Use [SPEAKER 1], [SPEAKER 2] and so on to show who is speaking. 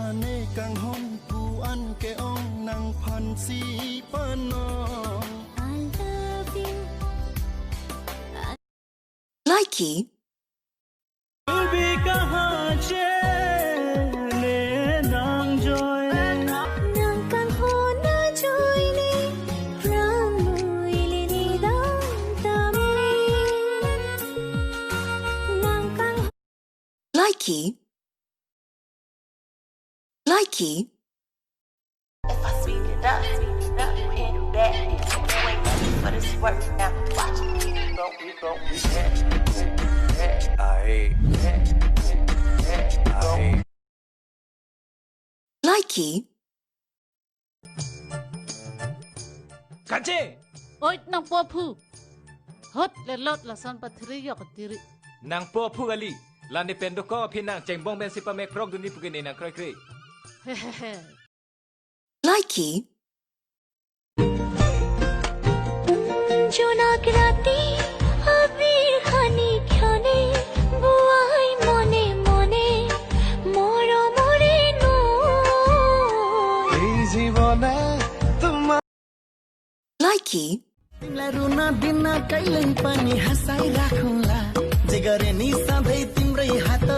[SPEAKER 1] ane kang hon puan ke ong nang phan si panong.
[SPEAKER 2] I love you.
[SPEAKER 3] Likee.
[SPEAKER 1] Karbi kahan chele nang joy.
[SPEAKER 2] Nang kang ho na joy ni ramuile ni dang tamni. Nang kang
[SPEAKER 3] Likee. Likee.
[SPEAKER 4] If I speed it up, you handle that. You ain't ready for this work now. Watch me, we go.
[SPEAKER 3] Likee.
[SPEAKER 5] Kanche!
[SPEAKER 6] Oit nang popu. Hot le lot la san patri yok tiri.
[SPEAKER 5] Nang po pugali. Lani pendo ko pinang ceng bong ben si pa mek prog duni pugini nang kray kray.
[SPEAKER 6] Hehehe.
[SPEAKER 3] Likee.
[SPEAKER 2] জোনাক রাতে আবির খানি ক্ষণে বুয়াই মনে মনে মরমরে নয়
[SPEAKER 1] এই জীবনে তোমার
[SPEAKER 3] Likee.
[SPEAKER 1] तिमीलाई रुन दिन कहिल्यै पनि हँसाइ राखौँला जे गरे नि सधैँ तिम्रै हात